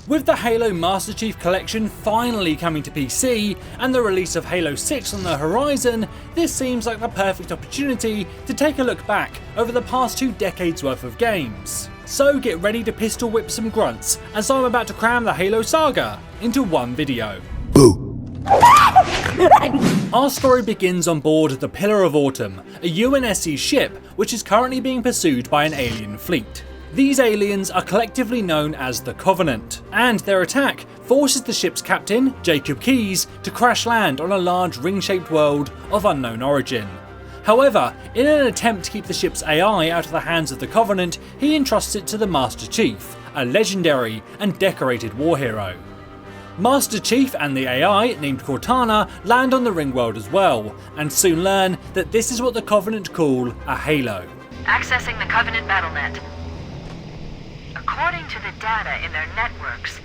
With the Halo Master Chief Collection finally coming to PC and the release of Halo 6 on the horizon, this seems like the perfect opportunity to take a look back over the past 2 decades worth of games. So get ready to pistol whip some grunts as I'm about to cram the Halo saga into one video. Boo! Our story begins on board the Pillar of Autumn, a UNSC ship which is currently being pursued by an alien fleet. These aliens are collectively known as the Covenant, and their attack forces the ship's captain, Jacob Keyes, to crash land on a large ring-shaped world of unknown origin. However, in an attempt to keep the ship's AI out of the hands of the Covenant, he entrusts it to the Master Chief, a legendary and decorated war hero. Master Chief and the AI, named Cortana, land on the ring world as well, and soon learn that this is what the Covenant call a Halo. Accessing the Covenant BattleNet. According to the data in their networks,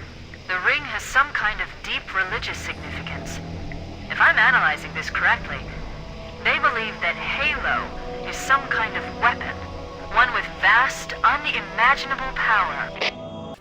the ring has some kind of deep religious significance. If I'm analyzing this correctly, they believe that Halo is some kind of weapon, one with vast, unimaginable power.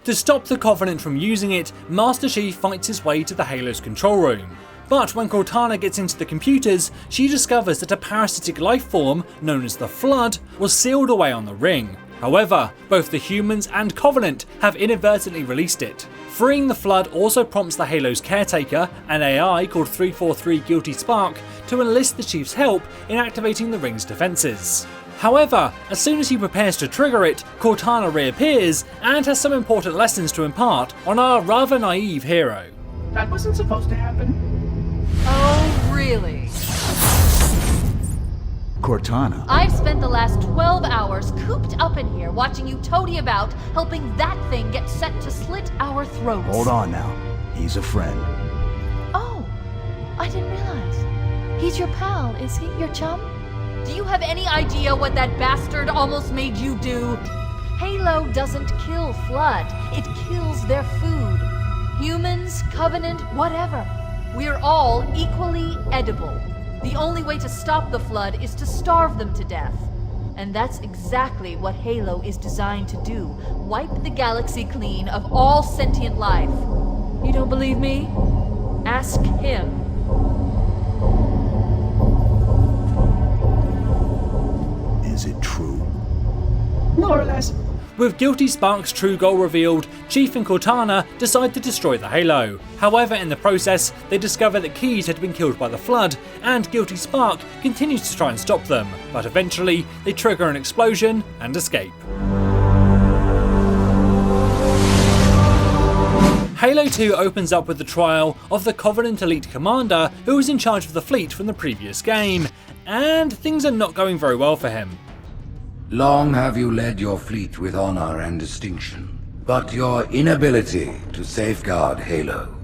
To stop the Covenant from using it, Master Chief fights his way to the Halo's control room. But when Cortana gets into the computers, she discovers that a parasitic life form, known as the Flood, was sealed away on the ring. However, both the humans and Covenant have inadvertently released it. Freeing the Flood also prompts the Halo's caretaker, an AI called 343 Guilty Spark, to enlist the Chief's help in activating the ring's defences. However, as soon as he prepares to trigger it, Cortana reappears and has some important lessons to impart on our rather naive hero. That wasn't supposed to happen. Oh, really? Cortana. I've spent the last 12 hours cooped up in here watching you toady about, helping that thing get set to slit our throats. Hold on now. He's a friend. Oh, I didn't realize. He's your pal, is he? Your chum? Do you have any idea what that bastard almost made you do? Halo doesn't kill Flood. It kills their food. Humans, Covenant, whatever. We're all equally edible. The only way to stop the Flood is to starve them to death. And that's exactly what Halo is designed to do. Wipe the galaxy clean of all sentient life. You don't believe me? Ask him. Is it true? More or less. With Guilty Spark's true goal revealed, Chief and Cortana decide to destroy the Halo. However, in the process, they discover that Keyes had been killed by the Flood, and Guilty Spark continues to try and stop them, but eventually they trigger an explosion and escape. Halo 2 opens up with the trial of the Covenant Elite Commander who was in charge of the fleet from the previous game, and things are not going very well for him. Long have you led your fleet with honor and distinction, but your inability to safeguard Halo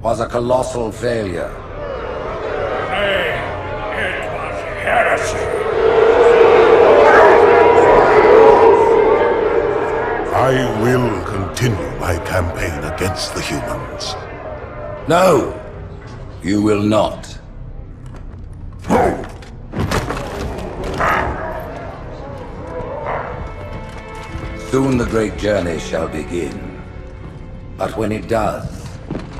was a colossal failure. Nay, it was heresy. I will continue my campaign against the humans. No, you will not. Soon the great journey shall begin. But when it does,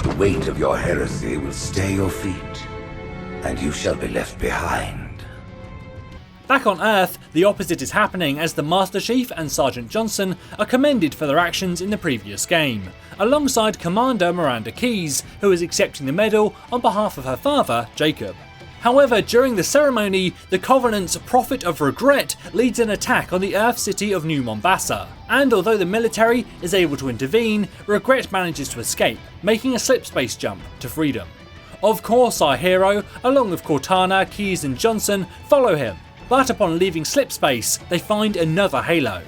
the weight of your heresy will stay your feet, and you shall be left behind. Back on Earth, the opposite is happening as the Master Chief and Sergeant Johnson are commended for their actions in the previous game, alongside Commander Miranda Keyes, who is accepting the medal on behalf of her father, Jacob. However, during the ceremony, the Covenant's Prophet of Regret leads an attack on the Earth city of New Mombasa, and although the military is able to intervene, Regret manages to escape, making a slipspace jump to freedom. Of course, our hero, along with Cortana, Keyes and Johnson, follow him, but upon leaving slipspace, they find another Halo.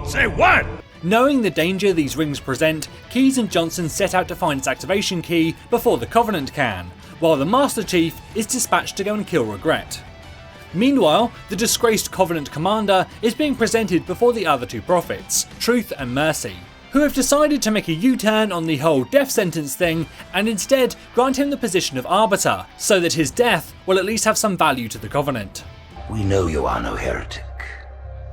Say what? Knowing the danger these rings present, Keyes and Johnson set out to find its activation key before the Covenant can, while the Master Chief is dispatched to go and kill Regret. Meanwhile, the disgraced Covenant commander is being presented before the other two prophets, Truth and Mercy, who have decided to make a U-turn on the whole death sentence thing and instead grant him the position of Arbiter, so that his death will at least have some value to the Covenant. We know you are no heretic.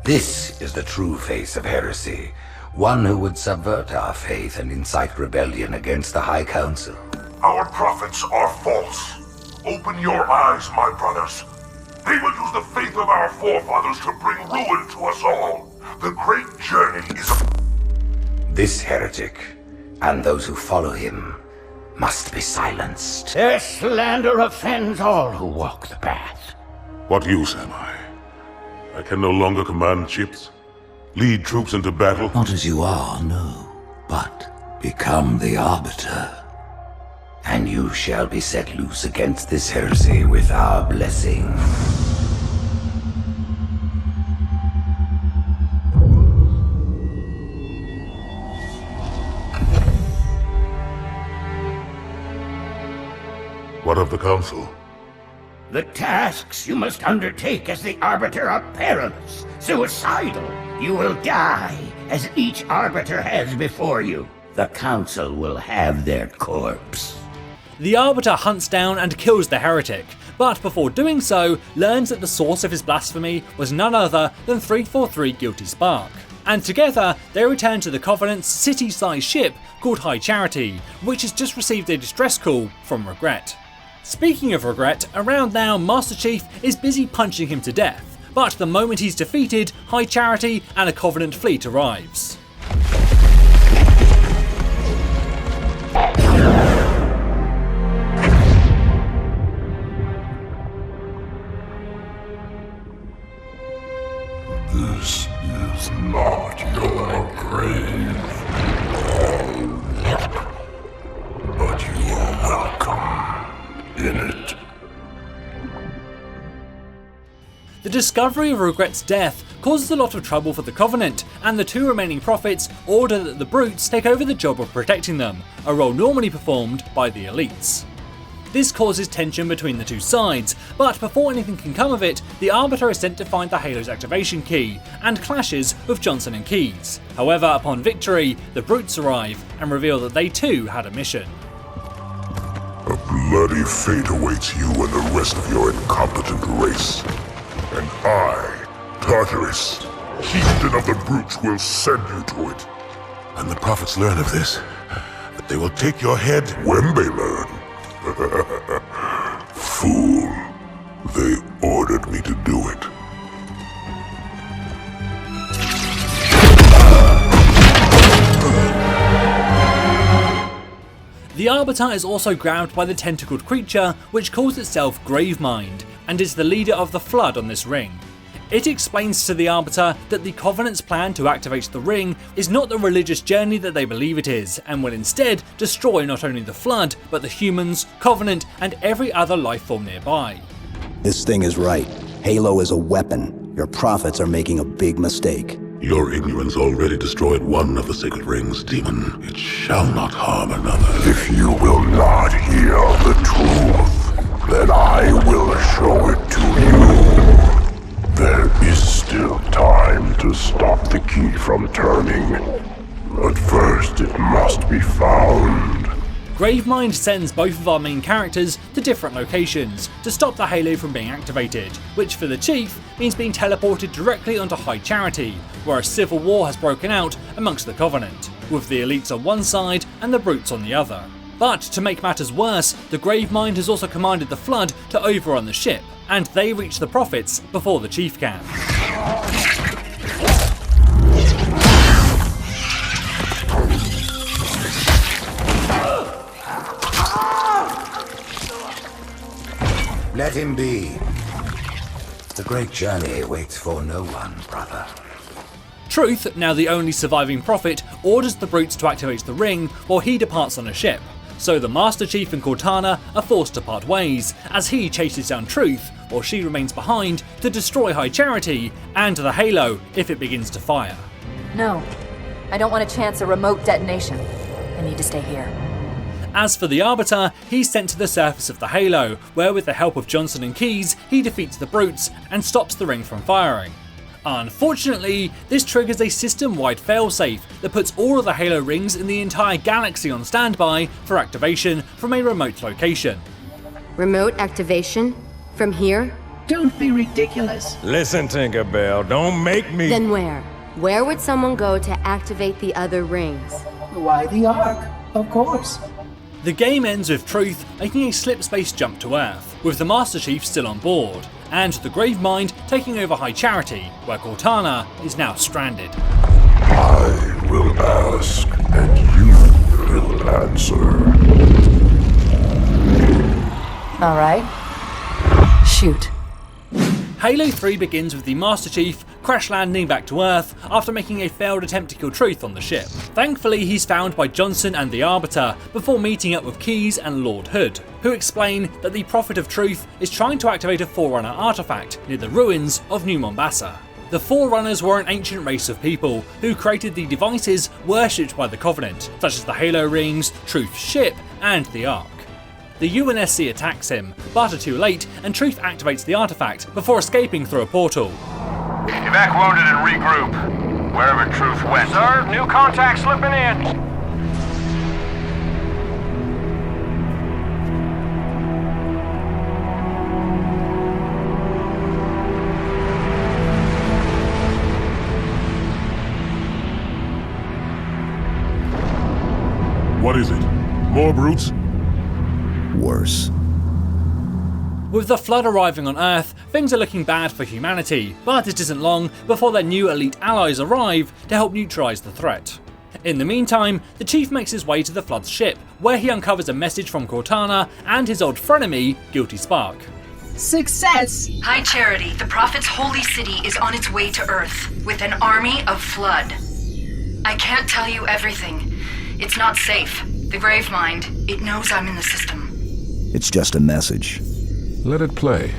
This is the true face of heresy, One who would subvert our faith and incite rebellion against the High Council. Our prophets are false. Open your eyes, my brothers. They will use the faith of our forefathers to bring ruin to us all. The great journey is This heretic, and those who follow him, must be silenced. Their slander offends all who walk the path. What use am I? I can no longer command ships, lead troops into battle. Not as you are, no, but become the Arbiter. And you shall be set loose against this heresy with our blessing. What of the Council? The tasks you must undertake as the Arbiter are perilous, suicidal. You will die, as each Arbiter has before you. The Council will have their corpse. The Arbiter hunts down and kills the heretic, but before doing so, learns that the source of his blasphemy was none other than 343 Guilty Spark. And together, they return to the Covenant's city-sized ship called High Charity, which has just received a distress call from Regret. Speaking of Regret, around now Master Chief is busy punching him to death, but the moment he's defeated, High Charity and a Covenant fleet arrives. This is not your grave. But you are welcome in it. The discovery of Regret's death causes a lot of trouble for the Covenant, and the two remaining prophets order that the Brutes take over the job of protecting them, a role normally performed by the elites. This causes tension between the two sides, but before anything can come of it, the Arbiter is sent to find the Halo's activation key, and clashes with Johnson and Keyes. However, upon victory, the Brutes arrive and reveal that they too had a mission. A bloody fate awaits you and the rest of your incompetent race. And I, Tartarus, chieftain of the Brutes, will send you to it. And the prophets learn of this, that they will take your head when they learn. Fool. They ordered me to do it. The Arbiter is also grabbed by the tentacled creature, which calls itself Gravemind, and is the leader of the Flood on this ring. It explains to the Arbiter that the Covenant's plan to activate the ring is not the religious journey that they believe it is, and will instead destroy not only the Flood, but the humans, Covenant, and every other life form nearby. This thing is right. Halo is a weapon. Your prophets are making a big mistake. Your ignorance already destroyed one of the sacred rings, demon. It shall not harm another. If you will not hear the truth, then I will show it to you. There is still time to stop the key from turning. But first it must be found. Gravemind sends both of our main characters to different locations to stop the Halo from being activated, which for the Chief means being teleported directly onto High Charity, where a civil war has broken out amongst the Covenant, with the elites on one side and the Brutes on the other. But to make matters worse, the Gravemind has also commanded the Flood to overrun the ship, and they reach the Prophets before the Chief can. Let him be. The great journey waits for no one, brother. Truth, now the only surviving prophet, orders the Brutes to activate the ring while he departs on a ship. So the Master Chief and Cortana are forced to part ways, as he chases down Truth, while she remains behind to destroy High Charity and the Halo if it begins to fire. No, I don't want to chance a remote detonation. I need to stay here. As for the Arbiter, he's sent to the surface of the Halo, where with the help of Johnson and Keyes, he defeats the Brutes and stops the ring from firing. Unfortunately, this triggers a system-wide failsafe that puts all of the Halo rings in the entire galaxy on standby for activation from a remote location. Remote activation? From here? Don't be ridiculous. Listen, Tinkerbell, don't make me. Then where? Where would someone go to activate the other rings? Why the Ark? Of course. The game ends with Truth making a slip-space jump to Earth, with the Master Chief still on board, and the Gravemind taking over High Charity, where Cortana is now stranded. I will ask, and you will answer. All right. Shoot. Halo 3 begins with the Master Chief crash landing back to Earth after making a failed attempt to kill Truth on the ship. Thankfully, he's found by Johnson and the Arbiter before meeting up with Keyes and Lord Hood, who explain that the Prophet of Truth is trying to activate a Forerunner artifact near the ruins of New Mombasa. The Forerunners were an ancient race of people who created the devices worshipped by the Covenant, such as the Halo rings, Truth's ship, and the Ark. The UNSC attacks him, but are too late, and Truth activates the artifact before escaping through a portal. Evac wounded and regroup. Wherever Truth went. Sir, new contact slipping in. What is it? More brutes? Worse. With the Flood arriving on Earth, things are looking bad for humanity, but it isn't long before their new elite allies arrive to help neutralise the threat. In the meantime, the Chief makes his way to the Flood's ship, where he uncovers a message from Cortana and his old frenemy, Guilty Spark. Success! High Charity, the Prophet's holy city is on its way to Earth, with an army of Flood. I can't tell you everything. It's not safe. The Gravemind, it knows I'm in the system. It's just a message. Let it play.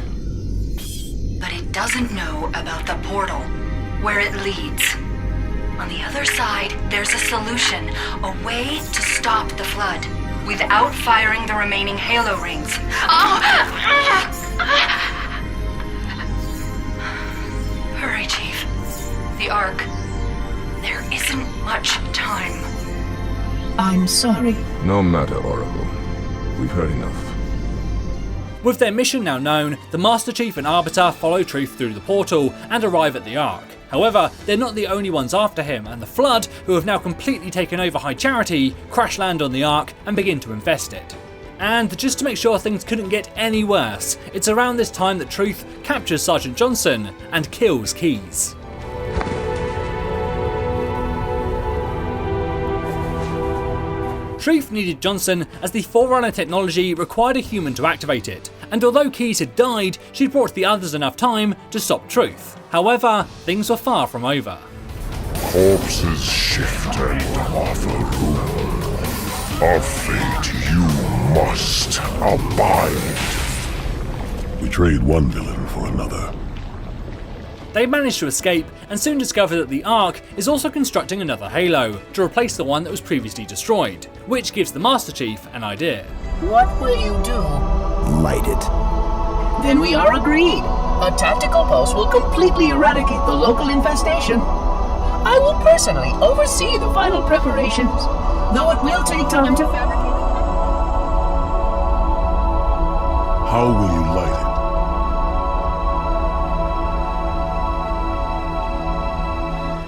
But it doesn't know about the portal, where it leads. On the other side, there's a solution, a way to stop the Flood, without firing the remaining Halo rings. Oh! Hurry, Chief. The Ark. There isn't much time. I'm sorry. No matter, Oracle. We've heard enough. With their mission now known, the Master Chief and Arbiter follow Truth through the portal and arrive at the Ark. However, they're not the only ones after him, and the Flood, who have now completely taken over High Charity, crash land on the Ark and begin to infest it. And just to make sure things couldn't get any worse, it's around this time that Truth captures Sergeant Johnson and kills Keyes. Truth needed Johnson as the Forerunner technology required a human to activate it, and although Keyes had died, she'd brought the others enough time to stop Truth. However, things were far from over. Corpses shift and offer rule. A fate you must abide. We trade one villain for another. They manage to escape and soon discover that the Ark is also constructing another Halo to replace the one that was previously destroyed, which gives the Master Chief an idea. What will you do? Light it. Then we are agreed. A tactical pulse will completely eradicate the local infestation. I will personally oversee the final preparations, though it will take time to fabricate. How will you light it?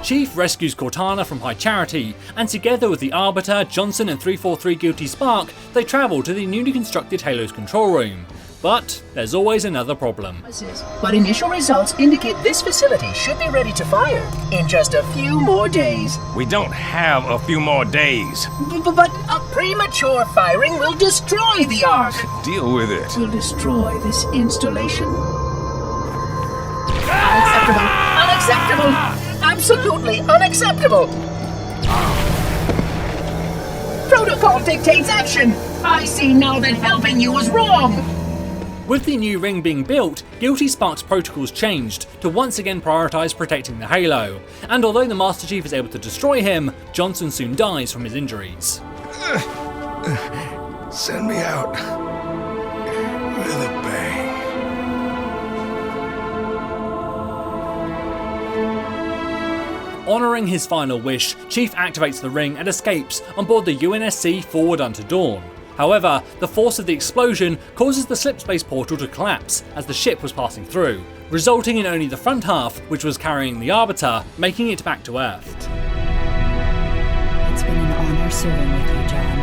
Chief rescues Cortana from High Charity, and together with the Arbiter, Johnson and 343 Guilty Spark, they travel to the newly constructed Halo's control room. But there's always another problem. But initial results indicate this facility should be ready to fire in just a few more days. We don't have a few more days. But a premature firing will destroy the Ark. Deal with it. Will destroy this installation. Unacceptable! Unacceptable! Absolutely unacceptable! Protocol dictates action! I see now that helping you was wrong! With the new ring being built, Guilty Spark's protocols changed to once again prioritise protecting the Halo, and although the Master Chief is able to destroy him, Johnson soon dies from his injuries. Send me out with a bang. Honouring his final wish, Chief activates the ring and escapes on board the UNSC Forward Unto Dawn. However, the force of the explosion causes the slipspace portal to collapse as the ship was passing through, resulting in only the front half, which was carrying the Arbiter, making it back to Earth. It's been an honor serving with you, John.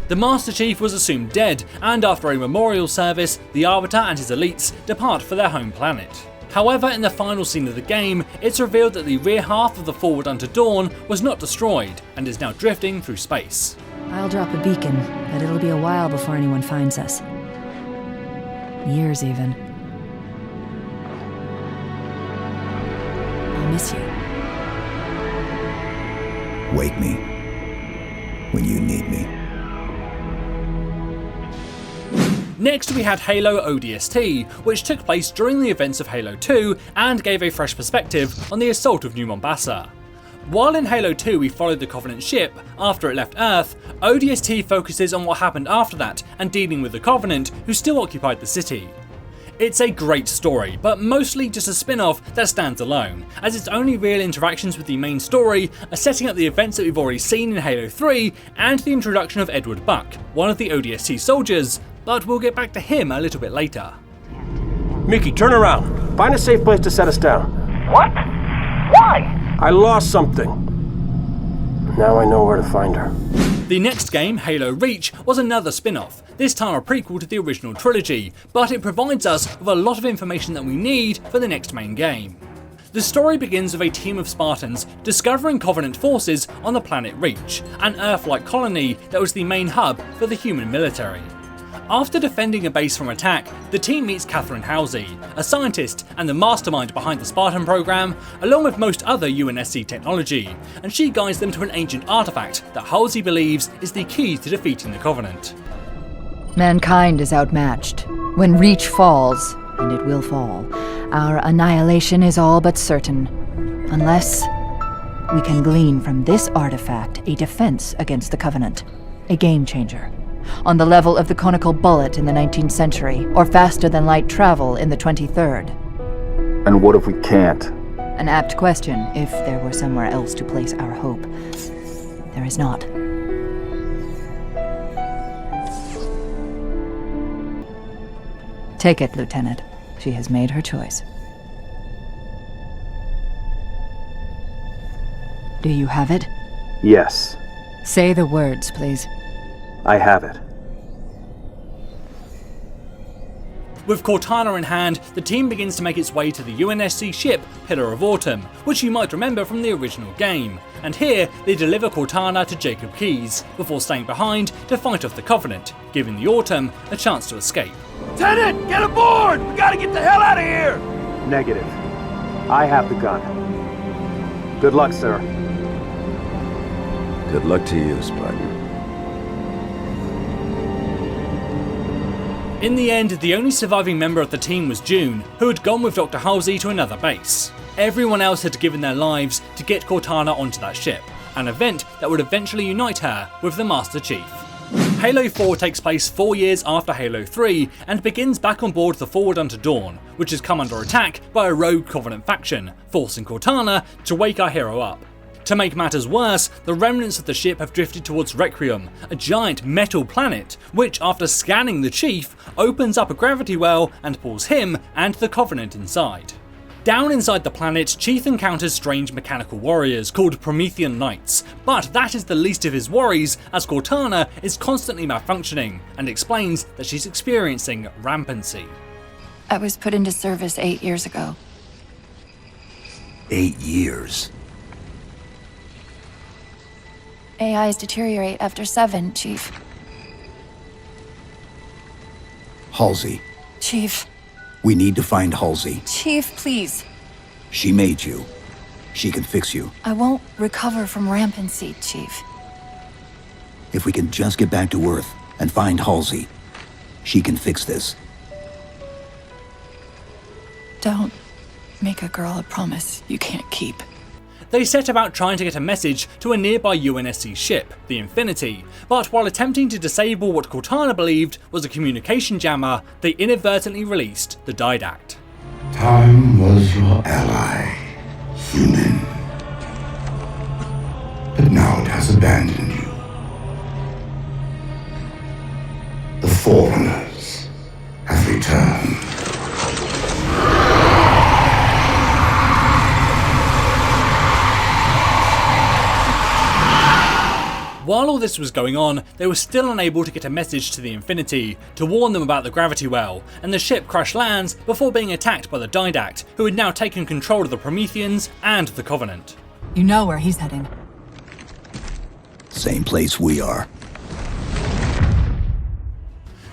The Master Chief was assumed dead, and after a memorial service, the Arbiter and his elites depart for their home planet. However, in the final scene of the game, it's revealed that the rear half of the Forward Unto Dawn was not destroyed, and is now drifting through space. I'll drop a beacon, but it'll be a while before anyone finds us. Years, even. I'll miss you. Wake me when you need me. Next we had Halo ODST, which took place during the events of Halo 2 and gave a fresh perspective on the assault of New Mombasa. While in Halo 2 we followed the Covenant ship after it left Earth, ODST focuses on what happened after that and dealing with the Covenant who still occupied the city. It's a great story, but mostly just a spin-off that stands alone, as its only real interactions with the main story are setting up the events that we've already seen in Halo 3 and the introduction of Edward Buck, one of the ODST soldiers, but we'll get back to him a little bit later. Mickey, turn around. Find a safe place to set us down. What? Why? I lost something. Now I know where to find her. The next game, Halo Reach, was another spin-off, this time a prequel to the original trilogy, but it provides us with a lot of information that we need for the next main game. The story begins with a team of Spartans discovering Covenant forces on the planet Reach, an Earth-like colony that was the main hub for the human military. After defending a base from attack, the team meets Catherine Halsey, a scientist and the mastermind behind the Spartan program, along with most other UNSC technology, and she guides them to an ancient artifact that Halsey believes is the key to defeating the Covenant. Mankind is outmatched. When Reach falls, and it will fall, our annihilation is all but certain. Unless we can glean from this artifact a defense against the Covenant. A game changer. On the level of the conical bullet in the 19th century, or faster than light travel in the 23rd. And what if we can't? An apt question, if there were somewhere else to place our hope. There is not. Take it, Lieutenant. She has made her choice. Do you have it? Yes. Say the words, please. I have it. With Cortana in hand, the team begins to make its way to the UNSC ship Pillar of Autumn, which you might remember from the original game, and here they deliver Cortana to Jacob Keyes, before staying behind to fight off the Covenant, giving the Autumn a chance to escape. Lieutenant, get aboard! We gotta get the hell out of here! Negative. I have the gun. Good luck, sir. Good luck to you, Spartan. In the end, the only surviving member of the team was June, who had gone with Dr. Halsey to another base. Everyone else had given their lives to get Cortana onto that ship, an event that would eventually unite her with the Master Chief. Halo 4 takes place 4 years after Halo 3 and begins back on board the Forward Unto Dawn, which has come under attack by a rogue Covenant faction, forcing Cortana to wake our hero up. To make matters worse, the remnants of the ship have drifted towards Requiem, a giant metal planet, which after scanning the Chief, opens up a gravity well and pulls him and the Covenant inside. Down inside the planet, Chief encounters strange mechanical warriors called Promethean Knights, but that is the least of his worries as Cortana is constantly malfunctioning and explains that she's experiencing rampancy. I was put into service 8 years ago. 8 years? AIs deteriorate after 7, Chief. Halsey. Chief. We need to find Halsey. Chief, please. She made you. She can fix you. I won't recover from rampancy, Chief. If we can just get back to Earth and find Halsey, she can fix this. Don't make a girl a promise you can't keep. They set about trying to get a message to a nearby UNSC ship, the Infinity, but while attempting to disable what Cortana believed was a communication jammer, they inadvertently released the Didact. Time was your ally, human. But now it has abandoned you. The Forerunners have returned. While all this was going on, they were still unable to get a message to the Infinity to warn them about the gravity well, and the ship crash lands before being attacked by the Didact, who had now taken control of the Prometheans and the Covenant. You know where he's heading. Same place we are.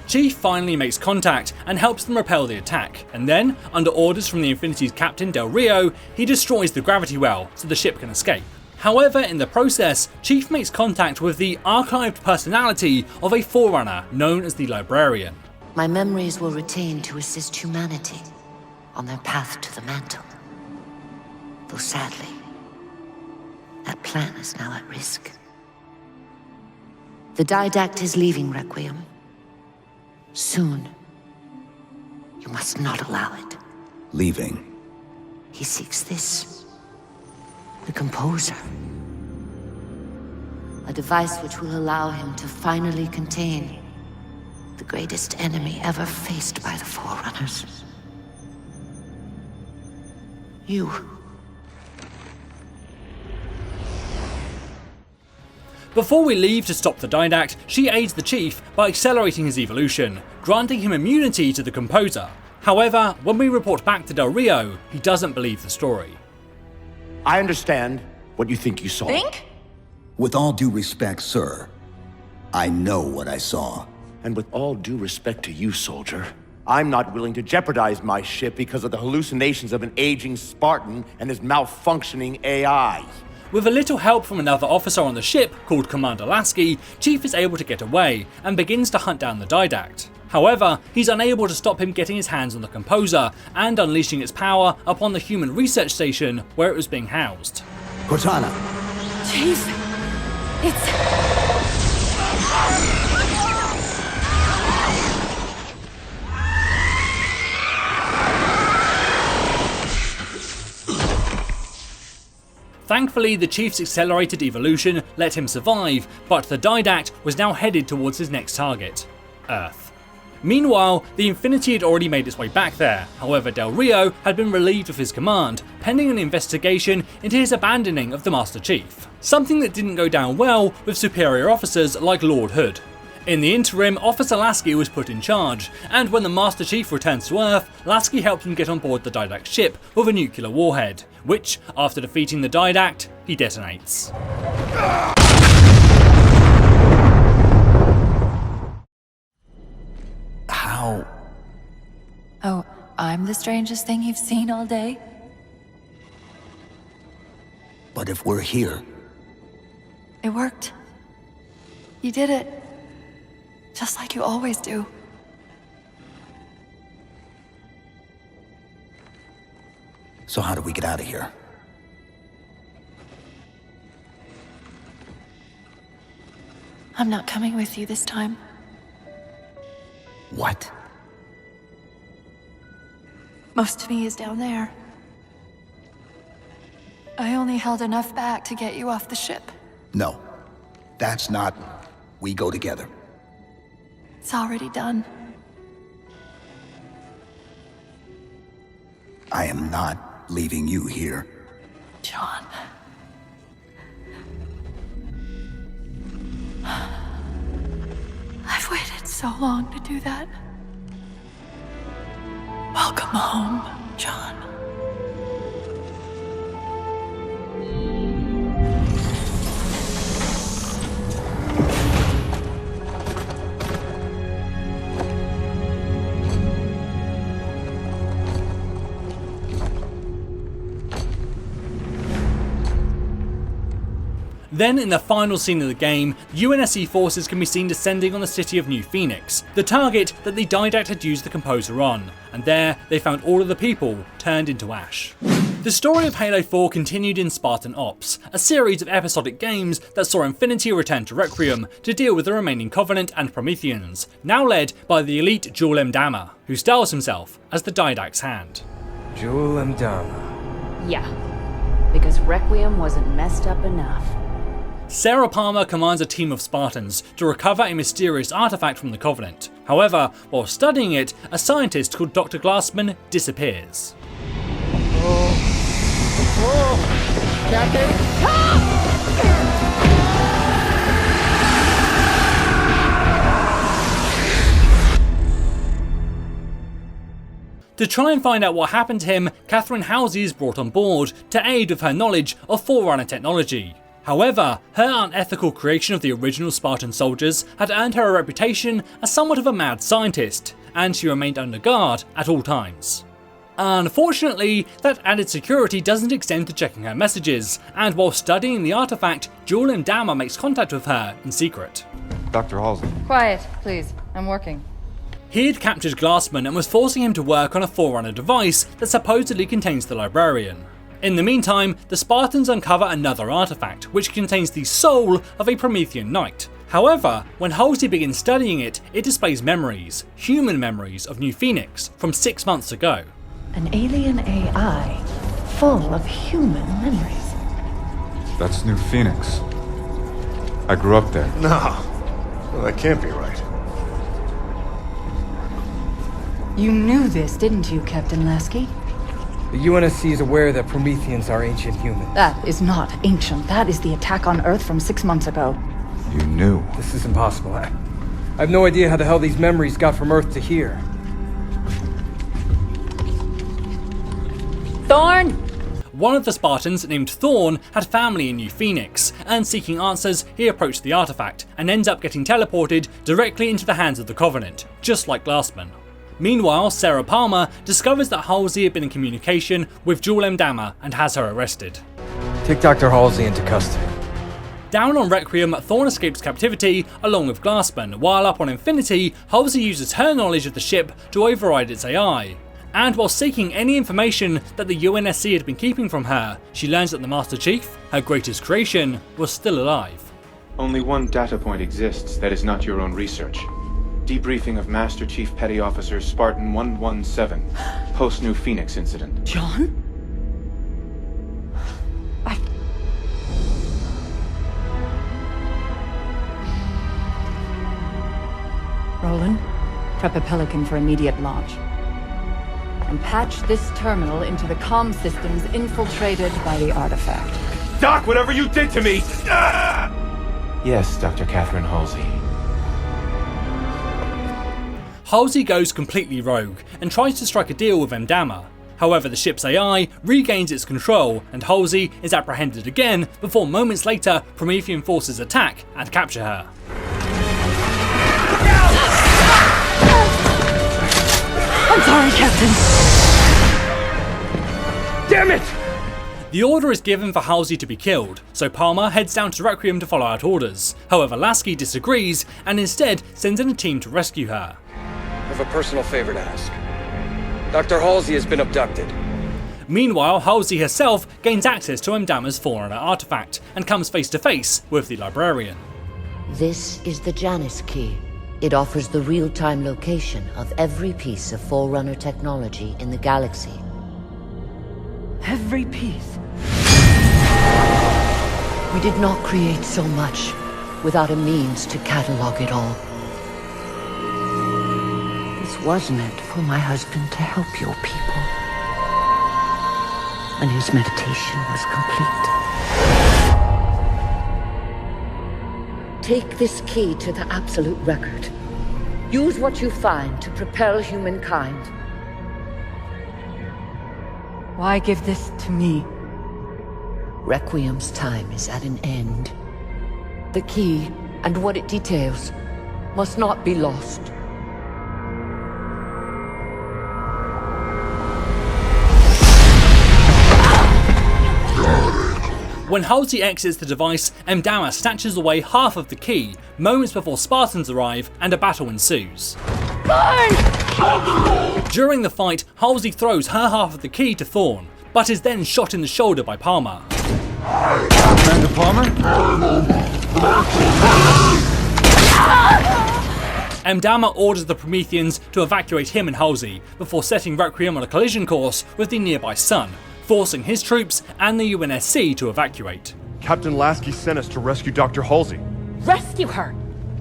Chief finally makes contact and helps them repel the attack, and then, under orders from the Infinity's captain Del Rio, he destroys the gravity well so the ship can escape. However, in the process, Chief makes contact with the archived personality of a Forerunner known as the Librarian. My memories will retain to assist humanity on their path to the mantle. Though sadly, that plan is now at risk. The Didact is leaving Requiem. Soon. You must not allow it. Leaving? He seeks this. The Composer. A device which will allow him to finally contain the greatest enemy ever faced by the Forerunners. You. Before we leave to stop the Didact, she aids the Chief by accelerating his evolution, granting him immunity to the Composer. However, when we report back to Del Rio, he doesn't believe the story. I understand what you think you saw. Think? With all due respect, sir, I know what I saw. And with all due respect to you, soldier, I'm not willing to jeopardize my ship because of the hallucinations of an aging Spartan and his malfunctioning AI. With a little help from another officer on the ship called Commander Lasky, Chief is able to get away and begins to hunt down the Didact. However, he's unable to stop him getting his hands on the Composer and unleashing its power upon the human research station where it was being housed. Cortana! Chief! Thankfully, the Chief's accelerated evolution let him survive, but the Didact was now headed towards his next target, Earth. Meanwhile, the Infinity had already made its way back there, however Del Rio had been relieved of his command, pending an investigation into his abandoning of the Master Chief. Something that didn't go down well with superior officers like Lord Hood. In the interim, Officer Lasky was put in charge, and when the Master Chief returns to Earth, Lasky helped him get on board the Didact ship with a nuclear warhead, which, after defeating the Didact, he detonates. How? Oh, I'm the strangest thing you've seen all day? But if we're here... It worked. You did it. Just like you always do. So how do we get out of here? I'm not coming with you this time. What? Most of me is down there. I only held enough back to get you off the ship. No. That's not... We go together. It's already done. I am not leaving you here. John. I've waited so long to do that. Welcome home, John. Then, in the final scene of the game, UNSC forces can be seen descending on the city of New Phoenix, the target that the Didact had used the Composer on, and there they found all of the people turned into ash. The story of Halo 4 continued in Spartan Ops, a series of episodic games that saw Infinity return to Requiem to deal with the remaining Covenant and Prometheans, now led by the elite Jul-Mdama, who styles himself as the Didact's Hand. Jewel and Dama. Yeah, because Requiem wasn't messed up enough. Sarah Palmer commands a team of Spartans to recover a mysterious artifact from the Covenant. However, while studying it, a scientist called Dr. Glassman disappears. To try and find out what happened to him, Catherine Halsey is brought on board to aid with her knowledge of Forerunner technology. However, her unethical creation of the original Spartan soldiers had earned her a reputation as somewhat of a mad scientist, and she remained under guard at all times. Unfortunately, that added security doesn't extend to checking her messages, and while studying the artifact, Jewel and Dama makes contact with her in secret. Dr. Halsey. Quiet, please. I'm working. He had captured Glassman and was forcing him to work on a Forerunner device that supposedly contains the librarian. In the meantime, the Spartans uncover another artifact, which contains the soul of a Promethean knight. However, when Halsey begins studying it, it displays memories, human memories of New Phoenix from 6 months ago. An alien AI full of human memories. That's New Phoenix. I grew up there. No. Well, that can't be right. You knew this, didn't you, Captain Lasky? The UNSC is aware that Prometheans are ancient humans. That is not ancient. That is the attack on Earth from 6 months ago. You knew. This is impossible. I have no idea how the hell these memories got from Earth to here. Thorn! One of the Spartans, named Thorn, had family in New Phoenix, and seeking answers, he approached the artifact, and ends up getting teleported directly into the hands of the Covenant, just like Glassman. Meanwhile, Sarah Palmer discovers that Halsey had been in communication with Jewel M. Dama and has her arrested. Take Dr. Halsey into custody. Down on Requiem, Thorn escapes captivity along with Glassman, while up on Infinity, Halsey uses her knowledge of the ship to override its AI. And while seeking any information that the UNSC had been keeping from her, she learns that the Master Chief, her greatest creation, was still alive. Only one data point exists that is not your own research. Debriefing of Master Chief Petty Officer Spartan 117, post-New Phoenix incident. John? Roland, prep a Pelican for immediate launch. And patch this terminal into the comm systems infiltrated by the artifact. Doc, whatever you did to me! Ah! Yes, Dr. Catherine Halsey. Halsey goes completely rogue and tries to strike a deal with Dama. However, the ship's AI regains its control and Halsey is apprehended again before moments later Promethean forces attack and capture her. I'm sorry, Captain. Damn it! The order is given for Halsey to be killed, so Palmer heads down to Requiem to follow out orders. However, Lasky disagrees and instead sends in a team to rescue her. I have a personal favor to ask. Dr. Halsey has been abducted. Meanwhile, Halsey herself gains access to Dama's Forerunner artifact and comes face to face with the librarian. This is the Janus key. It offers the real-time location of every piece of Forerunner technology in the galaxy. Every piece. We did not create so much without a means to catalog it all. This was meant for my husband to help your people. When his meditation was complete. Take this key to the Absolute Record. Use what you find to propel humankind. Why give this to me? Requiem's time is at an end. The key, and what it details, must not be lost. When Halsey exits the device, Dama snatches away half of the key, moments before Spartans arrive and a battle ensues. During the fight, Halsey throws her half of the key to Thorn, but is then shot in the shoulder by Palmer. Commander Palmer? Mdama orders the Prometheans to evacuate him and Halsey before setting Requiem on a collision course with the nearby sun, forcing his troops and the UNSC to evacuate. Captain Lasky sent us to rescue Dr. Halsey. Rescue her!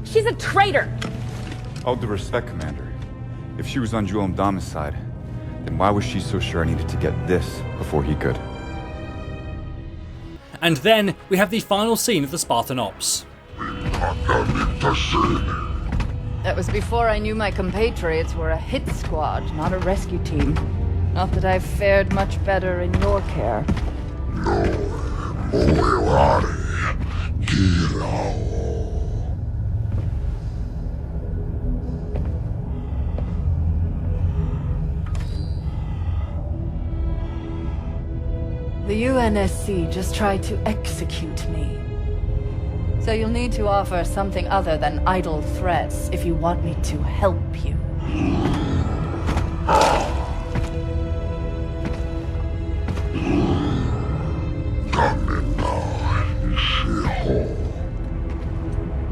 She's a traitor! All due respect, Commander. If she was on Jewel Mdama's side, then why was she so sure I needed to get this before he could? And then we have the final scene of the Spartan Ops. That was before I knew my compatriots were a hit squad, not a rescue team. Not that I've fared much better in your care. The UNSC just tried to execute me. So you'll need to offer something other than idle threats if you want me to help you.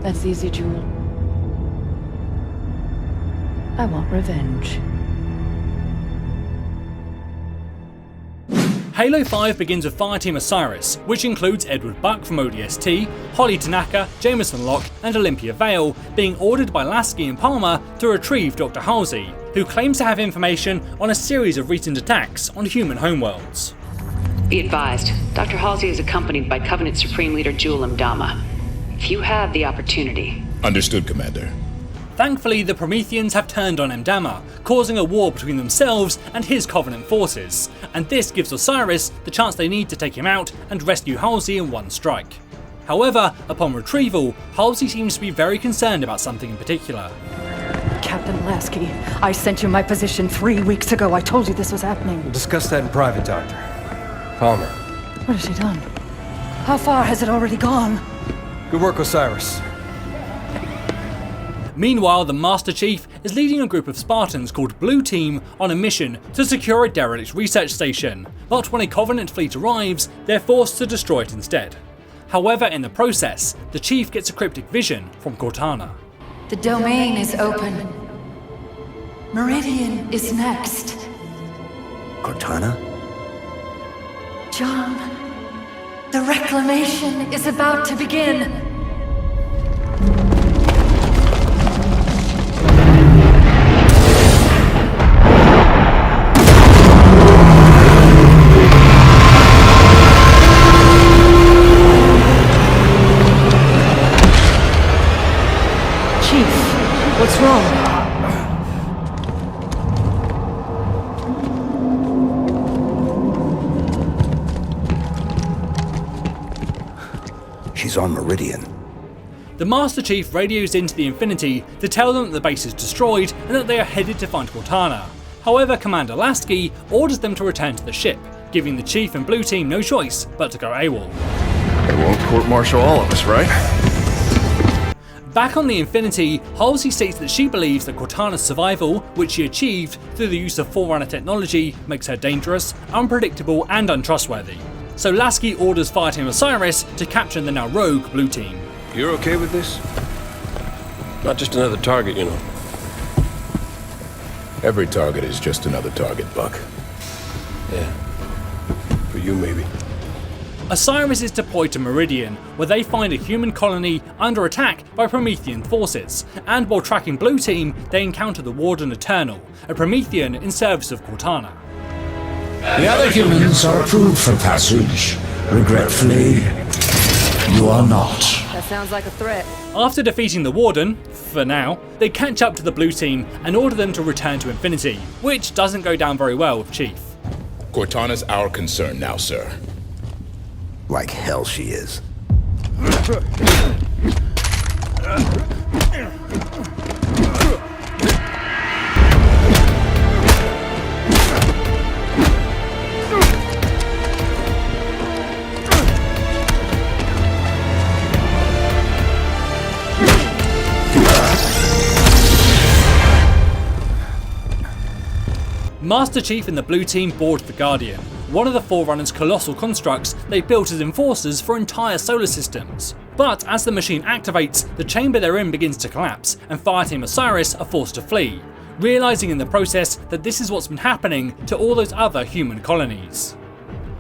That's easy, Jewel. I want revenge. Halo 5 begins with Fireteam Osiris, which includes Edward Buck from ODST, Holly Tanaka, Jameson Locke, and Olympia Vale, being ordered by Lasky and Palmer to retrieve Dr. Halsey, who claims to have information on a series of recent attacks on human homeworlds. Be advised, Dr. Halsey is accompanied by Covenant Supreme Leader Jewel Mdama. If you have the opportunity... Understood, Commander. Thankfully, the Prometheans have turned on Mdama, causing a war between themselves and his Covenant forces, and this gives Osiris the chance they need to take him out and rescue Halsey in one strike. However, upon retrieval, Halsey seems to be very concerned about something in particular. Captain Lasky, I sent you my position 3 weeks ago. I told you this was happening. We'll discuss that in private, Doctor. Palmer. What has she done? How far has it already gone? Good work, Osiris. Meanwhile, the Master Chief is leading a group of Spartans called Blue Team on a mission to secure a derelict research station, but when a Covenant fleet arrives, they're forced to destroy it instead. However, in the process, the Chief gets a cryptic vision from Cortana. The domain is open. Meridian is next. Cortana? John, the reclamation is about to begin. What's wrong? She's on Meridian. The Master Chief radios into the Infinity to tell them that the base is destroyed and that they are headed to find Cortana. However, Commander Lasky orders them to return to the ship, giving the Chief and Blue Team no choice but to go AWOL. They won't court-martial all of us, right? Back on the Infinity, Halsey states that she believes that Cortana's survival, which she achieved through the use of Forerunner technology, makes her dangerous, unpredictable, and untrustworthy. So Lasky orders Fireteam Osiris to capture the now rogue Blue Team. You're okay with this? Not just another target, you know. Every target is just another target, Buck. Yeah. For you, maybe. Osiris is deployed to Meridian, where they find a human colony under attack by Promethean forces, and while tracking Blue Team, they encounter the Warden Eternal, a Promethean in service of Cortana. The other humans are approved for passage. Regretfully, you are not. That sounds like a threat. After defeating the Warden, for now, they catch up to the Blue Team and order them to return to Infinity, which doesn't go down very well with Chief. Cortana's our concern now, sir. Like hell she is. Master Chief and the Blue Team board the Guardian, one of the Forerunner's colossal constructs they built as enforcers for entire solar systems. But as the machine activates, the chamber they're in begins to collapse, and Fireteam Osiris are forced to flee, realizing in the process that this is what's been happening to all those other human colonies.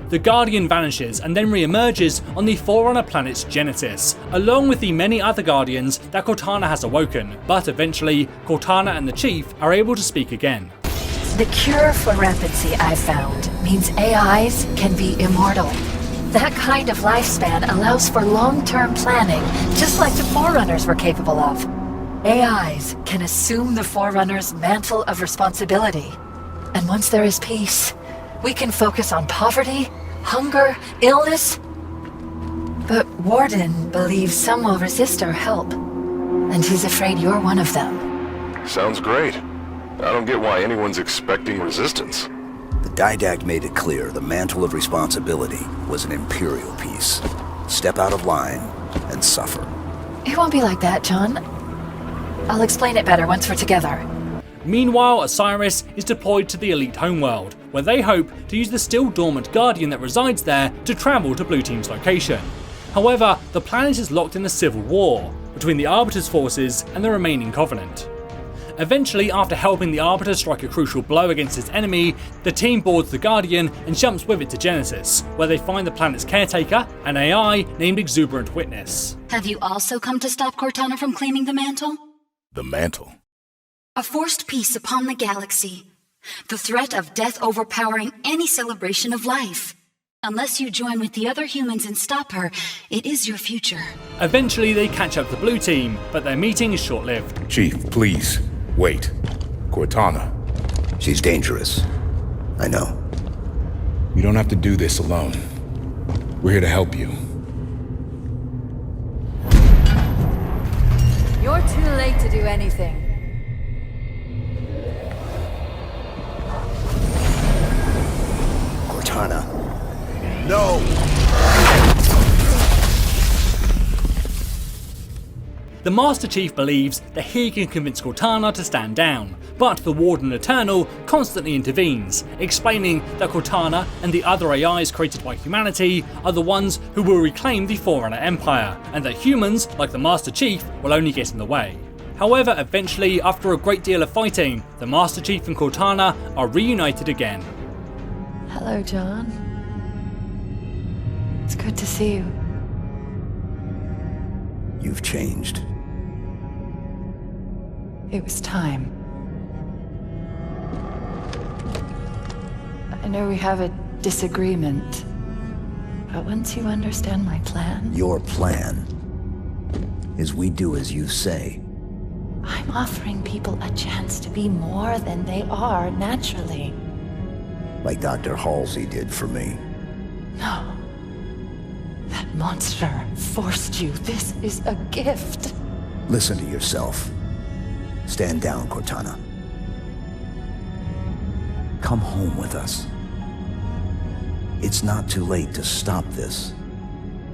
The Guardian vanishes and then re-emerges on the Forerunner planet's Genesis, along with the many other Guardians that Cortana has awoken, but eventually, Cortana and the Chief are able to speak again. The cure for rampancy I've found means AIs can be immortal. That kind of lifespan allows for long-term planning, just like the Forerunners were capable of. AIs can assume the Forerunner's mantle of responsibility. And once there is peace, we can focus on poverty, hunger, illness. But Warden believes some will resist our help, and he's afraid you're one of them. Sounds great. I don't get why anyone's expecting resistance. The Didact made it clear the mantle of responsibility was an Imperial piece. Step out of line and suffer. It won't be like that, John. I'll explain it better once we're together. Meanwhile, Osiris is deployed to the elite homeworld, where they hope to use the still dormant Guardian that resides there to travel to Blue Team's location. However, the planet is locked in a civil war between the Arbiter's forces and the remaining Covenant. Eventually, after helping the Arbiter strike a crucial blow against its enemy, the team boards the Guardian and jumps with it to Genesis, where they find the planet's caretaker, an AI named Exuberant Witness. Have you also come to stop Cortana from claiming the mantle? The mantle? A forced peace upon the galaxy. The threat of death overpowering any celebration of life. Unless you join with the other humans and stop her, it is your future. Eventually, they catch up to Blue Team, but their meeting is short-lived. Chief, please, wait. Cortana. She's dangerous. I know. You don't have to do this alone. We're here to help you. You're too late to do anything. Cortana. No! The Master Chief believes that he can convince Cortana to stand down, but the Warden Eternal constantly intervenes, explaining that Cortana and the other AIs created by humanity are the ones who will reclaim the Forerunner Empire, and that humans, like the Master Chief, will only get in the way. However, eventually, after a great deal of fighting, the Master Chief and Cortana are reunited again. Hello, John. It's good to see you. You've changed. It was time. I know we have a disagreement, but once you understand my plan... Your plan is we do as you say. I'm offering people a chance to be more than they are naturally. Like Dr. Halsey did for me. No. That monster forced you. This is a gift. Listen to yourself. Stand down, Cortana. Come home with us. It's not too late to stop this.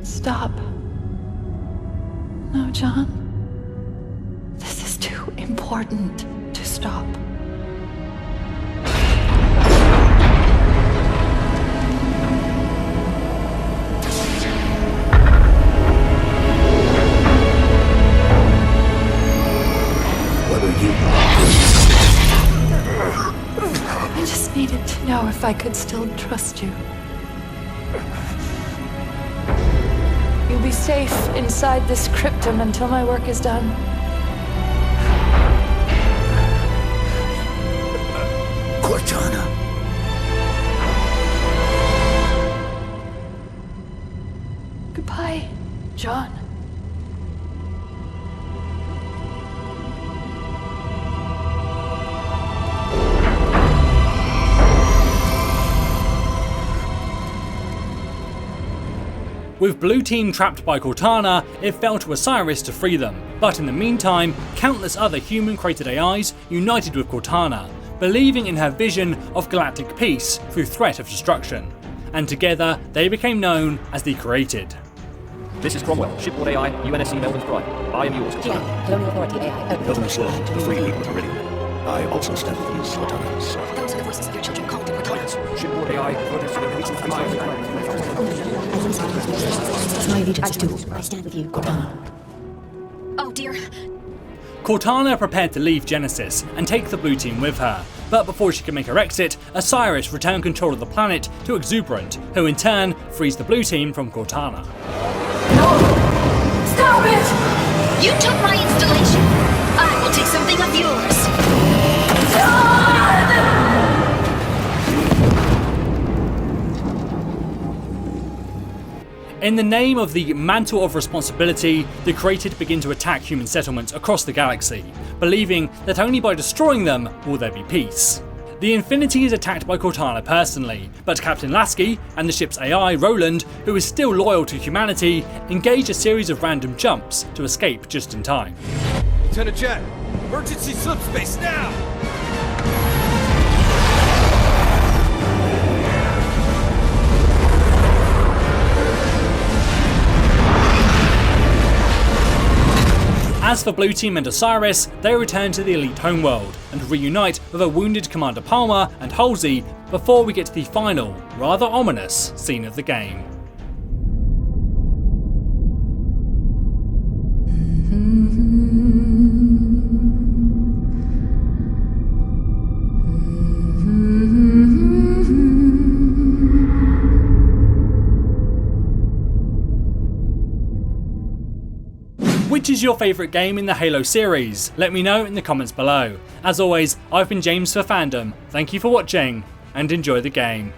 Stop. No, John. This is too important to stop. I just needed to know if I could still trust you. You'll be safe inside this cryptum until my work is done. Cortana. Goodbye, John. With Blue Team trapped by Cortana, it fell to Osiris to free them, but in the meantime, countless other human-created AIs united with Cortana, believing in her vision of galactic peace through threat of destruction, and together they became known as the Created. This is Cromwell, shipboard AI, UNSC Melbourne's Pride. I am yours, Cortana. Colonial Authority AI. Governor Sloan to the free people of Meridian. I also stand with you, Cortana. Those are the voices of your children calling to Cortana. Coordinates. Shipboard AI. I stand with you, Cortana. Oh dear. Cortana prepared to leave Genesis and take the blue team with her, but before she could make her exit, Osiris returned control of the planet to Exuberant, who in turn frees the blue team from Cortana. Stop it! You took my installation. I will take something of yours. In the name of the Mantle of Responsibility, the created begin to attack human settlements across the galaxy, believing that only by destroying them will there be peace. The Infinity is attacked by Cortana personally, but Captain Lasky and the ship's AI, Roland, who is still loyal to humanity, engage a series of random jumps to escape just in time. Lieutenant Jet, emergency slipspace now! As for Blue Team and Osiris, they return to the elite homeworld and reunite with a wounded Commander Palmer and Halsey before we get to the final, rather ominous scene of the game. Which is your favourite game in the Halo series? Let me know in the comments below. As always, I've been James for Fandom. Thank you for watching, and enjoy the game.